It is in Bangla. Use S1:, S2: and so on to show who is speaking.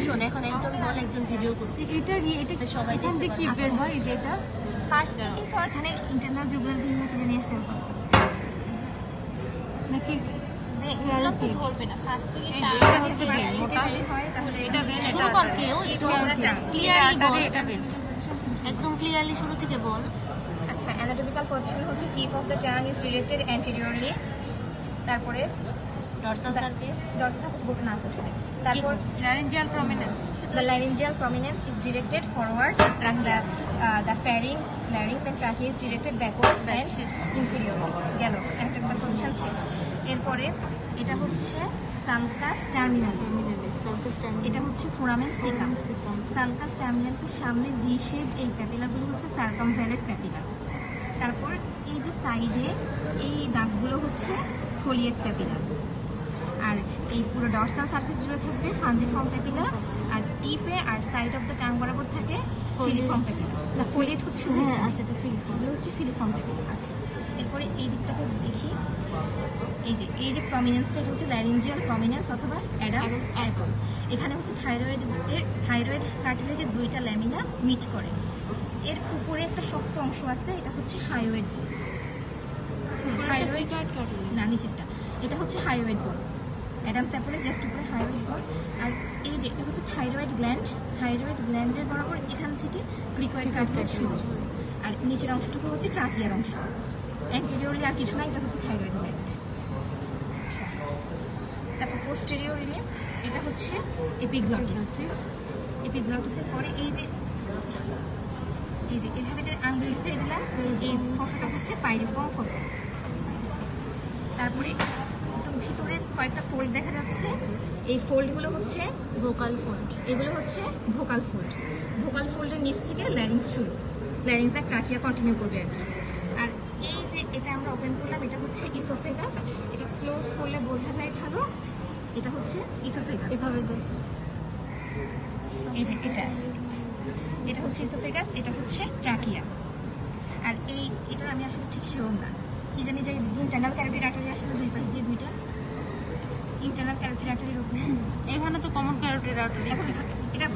S1: শোন, এখন একজন বল, একজন ভিডিও করবে।
S2: এটা
S1: সবাই দেখতে
S2: কি বের হয় এই যে এটা
S1: ফার্স্ট
S3: এখানে ইন্টারনাল জুগুলার ভেইন নাকি জানি আছে
S2: নাকি
S1: এগুলো তো ধরবে না, ফার্স্ট থেকে
S3: হয় তাহলে
S2: এটা বের
S1: শুরু কর। কেউ একটু ক্লিয়ারলি বল,
S2: এটা বের
S1: একদম ক্লিয়ারলি শুরু থেকে বল।
S3: আচ্ছা, অ্যানাটমিক্যাল পজিশন হচ্ছে tip of the tongue is directed anteriorly, তারপরে
S1: ডরসাল সারফেস,
S3: ডরসাল সারফেস বলতে না করছে, তারপর
S2: লারিঞ্জিয়াল prominence
S3: the laryngeal prominence is directed forwards and the larynx and trachea is directed backwards and inferiorly. গেল অ্যানাটমিক্যাল পজিশন শেষ। এরপরে এটা হচ্ছে সানকাস টার্মিনালিস, এটা হচ্ছে ফোরামেন সিকাম। সানকাস টার্মিনালিসের সামনে ভি শেপ এই প্যাপিলাগুলো হচ্ছে সার্কামভ্যালেট প্যাপিলা। তারপর এই যে সাইডে এই দাগগুলো হচ্ছে ফোলিয়েট প্যাপিলা। আর এই পুরো ডরসাল সারফেস জুড়ে থাকবে ফাঞ্জিফর্ম প্যাপিলা, আর টিপে আর সাইড অফ দ্য টাং বরাবর থাকে ফিলিফর্ম প্যাপিলা। না, ফোলিয়েট হচ্ছে শুধু, আচ্ছা আচ্ছা, এগুলো হচ্ছে ফিলিফর্ম প্যাপিলা। আচ্ছা, এরপরে এই দিকটাতে দেখি, এই যে প্রমিনেন্সটা, এটা হচ্ছে ল্যারিঞ্জিয়াল প্রমিনেন্স অথবা অ্যাডামস অ্যাপল। এখানে হচ্ছে থাইরয়েড কার্টিলেজের দুইটা ল্যামিনা মিট করে। এর উপরে একটা শক্ত অংশ আছে, এটা হচ্ছে হাইওয়েড বোন। হাইওয়েড না, নিচেরটা এটা হচ্ছে হাইওয়েড বোন। অ্যাডামস অ্যাপলের জাস্ট উপরে হাইওয়েড বোন। আর এই যে এটা হচ্ছে থাইরয়েড গ্ল্যান্ড। থাইরয়েড গ্ল্যান্ডের বরাবর এখান থেকে ক্রিকয়েড কার্টিলেজ শুরু, আর নিচের অংশটুকু হচ্ছে ট্রাকিয়ার অংশ। অ্যান্টেরিয়রলি আর কিছু না, এটা হচ্ছে থাইরয়েড গ্ল্যান্ড। আচ্ছা, তারপর পোস্টেরিয়রলি এটা হচ্ছে এপিগ্লটিস। এপিগ্লটিসের পরে এই যে এভাবে যে আঙ্গুল ঢুকে দিলাম, এই যে ফসলটা হচ্ছে পাইরিফর্ম ফসল। আচ্ছা, তারপরে ভিতরে কয়েকটা ফোল্ড দেখা যাচ্ছে, এই ফোল্ডগুলো হচ্ছে
S1: ভোকাল ফোল্ড,
S3: এগুলো হচ্ছে ভোকাল ফোল্ড। ভোকাল ফোল্ডের নিচ থেকে ল্যারিংস শুরু, ল্যারিংস আর ট্রাকিয়া কন্টিনিউ করবে আর কি। আর এই যে এটা আমরা ওপেন করলাম, এটা হচ্ছে ইসোফেগাস। এটা ক্লোজ করলে বোঝা যায় ভালো, এটা হচ্ছে ইসোফেগাস।
S2: এভাবে তো
S3: এই যে এটা হচ্ছে ইসোফেগাস, এটা হচ্ছে ট্রাকিয়া। আর এটা আমি আসলে ঠিক শিওর না, কি জানি যে ইন্টারনাল ক্যারোটিড আর্টারি আসলে দুই পাশ দিয়ে দুইটা ইন্টারনাল ক্যারোটিড আর্টারির ওপরে।
S2: এখানে তো কমন ক্যারোটিড আর্টারি
S3: এখন এটা